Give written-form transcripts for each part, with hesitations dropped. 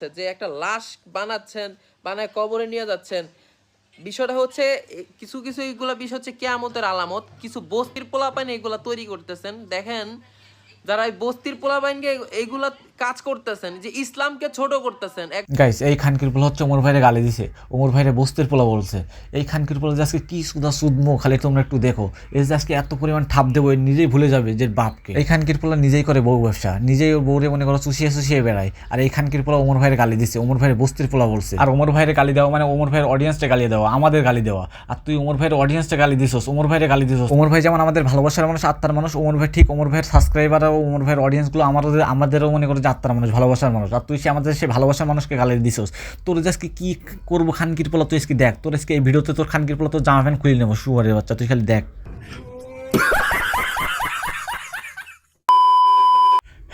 যে একটা লাশ বানাচ্ছেন, বানায় কবরে নিয়ে যাচ্ছেন। বিষয়টা হচ্ছে কিছু কিছু এইগুলা বিষয় হচ্ছে কিয়ামতের আলামত। কিছু বস্তির পোলাপাইন এগুলা তৈরি করতেছেন। দেখেন যারা এই বস্তির পোলাপাইনকে এইগুলা কাজ করতেছেন, যে ইসলামকে ছোট করতেছেন। গাইস, এই খানকির পোলা হচ্ছে ওমর ভাইরে গালি দিছে, ওমর ভাইরে বস্তির পোলা বলছে। এই খানকির পোলা যে আজকে কি সুদা সুদমো, খালি তোমরা একটু দেখো। এই যে আজকে এত পরিমাণ ঠাপ দেবো, নিজেই ভুলে যাবে যে বাপকে। এই খানকির পোলা নিজেই করে বউ ব্যবসা, নিজেই ওর বউরে মনে করো চুষিয়ে চুষিয়ে বেড়ায়। আর এই খানকির পোলা ওমর ভাইয়ের গালি দিছে, ওমর ভাইয়ের বস্তির পোলা বলছে। আর ওমর ভাইয়ের গালি দেওয়া মানে ওমর ভাইয়ের অডিয়েন্সটা গালি দেওয়া, আমাদের গালি দেওয়া। আর তুই ওমর ভাইয়ের অডিয়েন্সটা গালি দিছস, ওমর ভাইয়ের গালি দিছস। ওমর ভাই যেমন আমাদের ভালোবাসার মানুষ, আত্মার মানুষ, ওমর ভাই ঠিক ওমর ভাইয়ের সাবস্ক্রাইবার ও ওমর ভাইয়ের অডিয়েন্সগুলো আমাদেরও মনে করে যে আত্মার মানুষ, ভালোবাসার মানুষ। আর তুই আমাদের সে ভালোবাসার মানুষকে গালি দিছস। তোর আজকে কি করবো খানকির পোলা, তুই আজকে দেখ। তোর আজকে এই ভিডিওতে তোর খানকির পোলা তোর জামা প্যান্ট খুলে নেবো, শুয়ারের বাচ্চা, তুই খালি দেখ।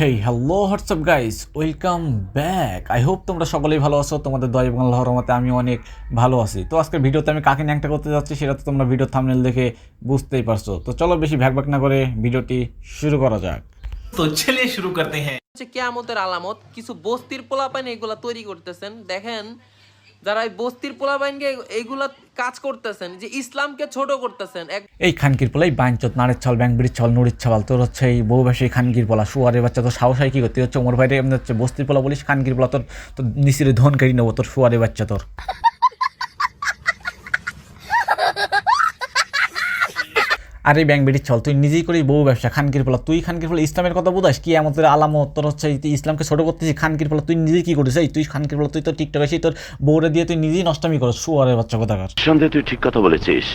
Hey hello WhatsApp guys, welcome back. I hope তোমরা সকলেই ভালো আছো, তোমাদের দয়া এবং আল্লাহর রহমতে আমি অনেক ভালো আছি। তো আজকের ভিডিওতে আমি কাকে ন্যাংটা করতে যাচ্ছি সেটা তো তোমরা ভিডিও থাম্বনেল দেখে বুঝতেই পারছো। তো চলো বেশি ভ্যাক না করে ভিডিওটি শুরু করা যাক। তো চলিए শুরু করতে हैं। হচ্ছে কিয়ামতের আলামত। কিছু বস্তির পোলাপাইন এগুলা তৈরি করতেছেন। দেখেন যারা এই বস্তির পোলাপাইনকে এইগুলা কাজ করতেছেন, যে ইসলামকে ছোট করতেছেন। এই খানকির পোলাই বাইনচত নাড়ের ছল ব্যাংবিড়ির ছল নুড়ির ছল, তোর হচ্ছে এই বউ ভাষী খানকির পোলা শুয়ারের বাচ্চা। তোর সাহস হয় কি করতে হচ্ছে ওমর ভাইরে এমনি হচ্ছে বস্তির পোলা বলিস, খানকির পোলা তোর তোর নিচের ধন কেড়ে নেবো, তোর শুয়ারের বাচ্চা তোর। আরে ব্যাংবিড়ির ছল, তুই নিজেই করিস বউ ব্যবসা, খানকির পোলা। তুই খানকির পোলা ইসলামের কথা বোঝাস কি? আমাদের আলামত তোর হচ্ছে তুই ইসলামকে ছোট করতেছিস। খানকির পোলা তুই নিজেই কি করিস? এই তুই খানকির পোলা, তুই তো টিকটক আসি তোর বউরে দিয়ে তুই নিজেই নষ্টামি করস, শুয়ারের বাচ্চা কোথাকার। সন্দেহ তুই ঠিক কথা বলেছিস।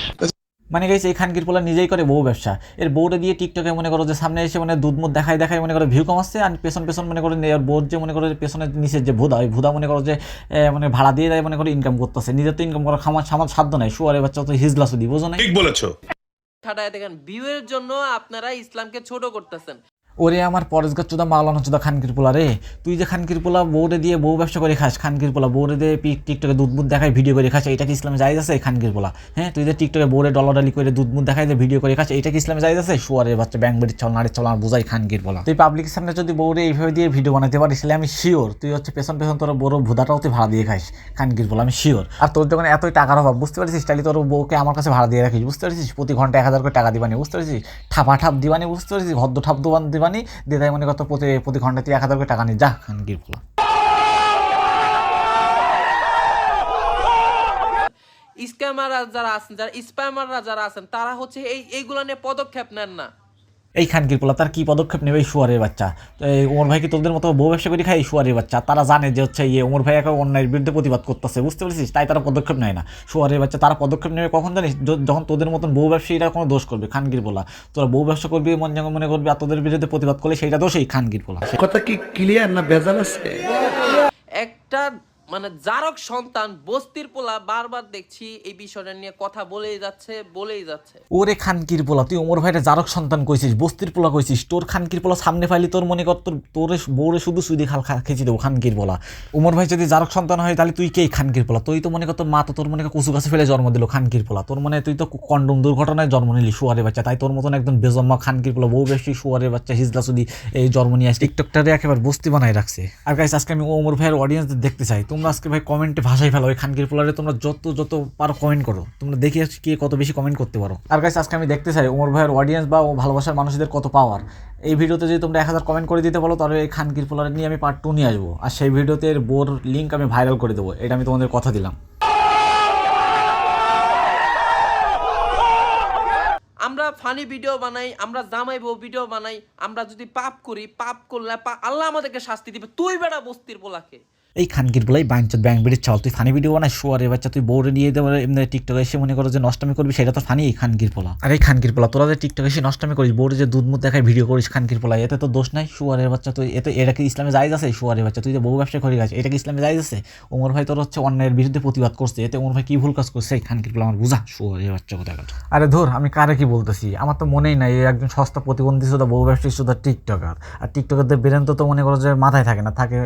মানে গেছে এই খানকির পোলা নিজেই করে বউ ব্যবসা। এর বউরে দিয়ে টিকটকে মনে করো যে সামনে এসে মানে দুধ মুধ দেখায় মনে করো ভিউ কমাচ্ছে। আর পেছন মনে করো ওর বউর যে মনে করো পেছনের নিচের যে ভুদা, ওই ভুদা মনে করো যে মানে ভাড়া দিয়ে দেয়, মনে করো ইনকাম করতেছে। নিজের তো ইনকাম করার সামার সাধ্য নাই, শুয়ারের বাচ্চা তো হিজলা সুদি, বোঝো না? ঠিক বলেছো। ঠাটায় দেখেন ভিউয়ের জন্য আপনারা ইসলামকে ছোট করতেছেন। ওরে আমার পরেশগার চোদা মাওলানা চোদা খানকির পোলা রে, তুই যে খানকির পোলা বউরে দিয়ে বউ ব্যবসা করে খাস, খানকির পোলা বউরে দিয়ে টিকটকে দুধ মুধ দেখায় ভিডিও করে খাস, এটা কি ইসলামে জায়েজ আছে? খানকির পোলা, হ্যাঁ তুই যে টিকটকে বউরে ডলাডালি করে দুধ মুধ দেখায় যে ভিডিও করে খাস, এটা কি ইসলামে জায়েজ আছে? শুয়ারের বাচ্চা ব্যাংবেরির ছল নাড়ির ছল, আমার বোঝাই খানকির পোলা। তুই পাবলিকের সামনে যদি বউরে এইভাবে দিয়ে ভিডিও বানাতে পারিস তাহলে আমি শিওর তুই হচ্ছে পেছন তোর বড় ভুদাটাও তুই ভাড়া দিয়ে খাইস, খানকির পোলা, আমি শিওর। আর তোর যখন এতই টাকার অভাব, বুঝতে পারছিস, তাহলে তোর বউকে আমার কাছে ভাড়া দিয়ে রাখিস, বুঝতে পারছিস? প্রতি ঘন্টা 1000 করে টাকা দিবানি, বুঝতে পারছিস? ঠাপ দিবানি, বুঝতে পারছিস? ভদ্র ঠাপ দিবানি দিয়ে তাই মনে কত প্রতি ঘন্টা তুই 1000 করে টাকা নিস, যা খানকির পোলা। স্ক্যামাররা যারা আছেন, যারা স্প্যামাররা যারা আছেন, তারা হচ্ছে এইগুলা নিয়ে পদক্ষেপ নেন না। এই খানকির পোলা তার কি পদক্ষেপ নেবে? এই শুয়ারের বাচ্চা। তো এই ওমর ভাই কি তোদের মতো বউ ব্যবসা করে খায়? এই শুয়ারের বাচ্চা তারা জানে যে হচ্ছে ওমর ভাই একটা অন্যায়ের বিরুদ্ধে প্রতিবাদ করতেছে, বুঝতে পারছিস? তাই তারা পদক্ষেপ নেয় না। শুয়ারের বাচ্চা তারা পদক্ষেপ নেবে কখন জানিস? যখন তোদের মতন বউ ব্যবসায়ীরা কোনো দোষ করবে, খানকির পোলা। তোরা বউ ব্যবসা করবি মনে করবি আর তোদের বিরুদ্ধে প্রতিবাদ করলে সেইটা দোষই খানকির পোলা। কথা কি ক্লিয়ার না ভেজাল আছে? একটা মানে জারক সন্তান বস্তির পোলা বারবার দেখছি এই বিষয়টা নিয়ে কথা বলেই যাচ্ছে। ওরে খানকির পোলা, তুই ওমর ভাইয়ের জারক সন্তান কইছিস, বস্তির পোলা কইছিস। তোর খানকির পোলা সামনে পাইলি তোর মনে কর তোর বউরে শুধু সুদি খাল খেঁচি দেবো, খানকির পোলা। ওমর ভাই যদি জারক সন্তান হয় তাহলে তুই কে খানকির পোলা? তুই তো মনে কর তোর মা তো তোর মনে কর কচু গাছে ফেলে জন্ম দিল, খানকির পোলা। তোর মনে তুই তো কন্ডম দুর্ঘটনায় জন্ম নিলি, শুয়ারের বাচ্চা। তাই তোর মতন একদম বেজন্মা খানকির পোলা বউ বেশি শুয়ারের বাচ্চা হিজলা সুদি এই জন্ম নিয়ে আসে, টিকটকটারে একেবারে বস্তি বানায় রাখছে। আর গাইস আজকে আমি ওমর ভাইয়ের অডিয়েন্সদের দেখতে চাই, তোমরা আজকে ভাই কমেন্টে ভাষায় ফেলো। ওই খানকির পোলারে তোমরা যত পারো কমেন্ট করো, তোমরা দেখি কে কত বেশি কমেন্ট করতে পারো। আর গাইস আজকে আমি দেখতে চাই ওমর ভাইয়ের অডিয়েন্স বা ভালোবাসার মানুষদের কত পাওয়ার। এই ভিডিওতে যদি তোমরা 1000 কমেন্ট করে দিতে বলো তাহলে এই খানকির পোলারে নিয়ে আমি পার্ট 2 নিয়ে আসবো। আর সেই ভিডিওতে এর বোর লিঙ্ক আমি ভাইরাল করে দেবো, এটা আমি তোমাদের কথা দিলাম। আমরা ফানি ভিডিও বানাই, আমরা জামাই বউ ভিডিও বানাই। আমরা যদি পাপ করি, পাপ করলে আল্লাহ আমাদেরকে শাস্তি দিবে। তুই বেটা বস্তির পোলাকে এই খানকির বলাই বাইনচত ব্যাংবিড়ির চাল, তুই ফানি ভিডিও বানাই শুয়ারের বাচ্চা। তুই বউরে নিয়ে দেবো এমনি টিকটকে এসে মনে করো যে নষ্টামি করবি, সেটা তো ফানি। এই খানকির পোলা, আর এই খানকির পোলা তোরা যে টিকটকে এসে নষ্টামি করিস, বউরে যে দুধ মুধ দেখায় ভিডিও করিস, খানকির পোলা, এতে তো দোষ নাই। শুয়ারের বাচ্চা তুই এটা কি ইসলামে জায়েজ আছে? শুয়ারের বাচ্চা তুই যে বউ ব্যবসা করে গেছিস, এটা কি ইসলামে জায়েজ আছে? ওমর ভাই তোর হচ্ছে অন্যায়ের বিরুদ্ধে প্রতিবাদ করছে, এতে ওমর ভাই কি ভুল কাজ করছে? এই খানকির পোলা আমার বুঝা, শুয়ারের বাচ্চা কোথাকার। আরে ধর আমি কারে কি বলতেছি, আমার তো মনেই নাই এই একজন সস্তা প্রতিবন্ধী শুধু বউ ব্যবসায়ী শুধু টিকটকার। আর টিকটকারদের বেরেন তো মনে করো যে মাথায় থাকে না, থাকে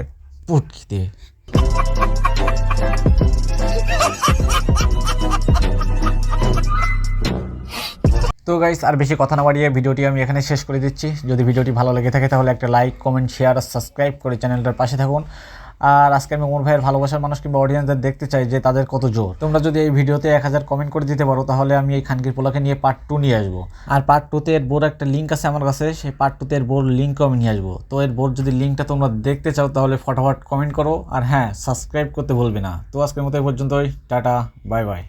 পুটকিতে। তো গাইস আর বেশি কথা না বাড়িয়ে ভিডিওটি আমি এখানে শেষ করে দিচ্ছি। যদি ভিডিওটি ভালো লেগে থাকে তাহলে একটা লাইক, কমেন্ট, শেয়ার আর সাবস্ক্রাইব করে চ্যানেলটার পাশে থাকুন। আর আজকে আমি ওমর ভাইয়ের ভালোবাসার মানুষ কিংবা অডিয়েন্সদের দেখতে চাই যে তাদের কত জোর। তোমরা যদি এই ভিডিওতে 1000 কমেন্ট করে দিতে পারো তাহলে আমি এই খানকির পোলাকে নিয়ে পার্ট 2 নিয়ে আসবো। আর পার্ট 2 তে এর বোর একটা লিঙ্ক আছে আমার কাছে, সেই পার্ট 2 তে এর বোর লিঙ্কও আমি নিয়ে আসবো। তো এর বোর যদি লিঙ্কটা তোমরা দেখতে চাও তাহলে ফটাফট কমেন্ট করো, আর হ্যাঁ সাবস্ক্রাইব করতে ভুলবে না। তো আজকের মতো এই পর্যন্তই, টাটা বাই বাই।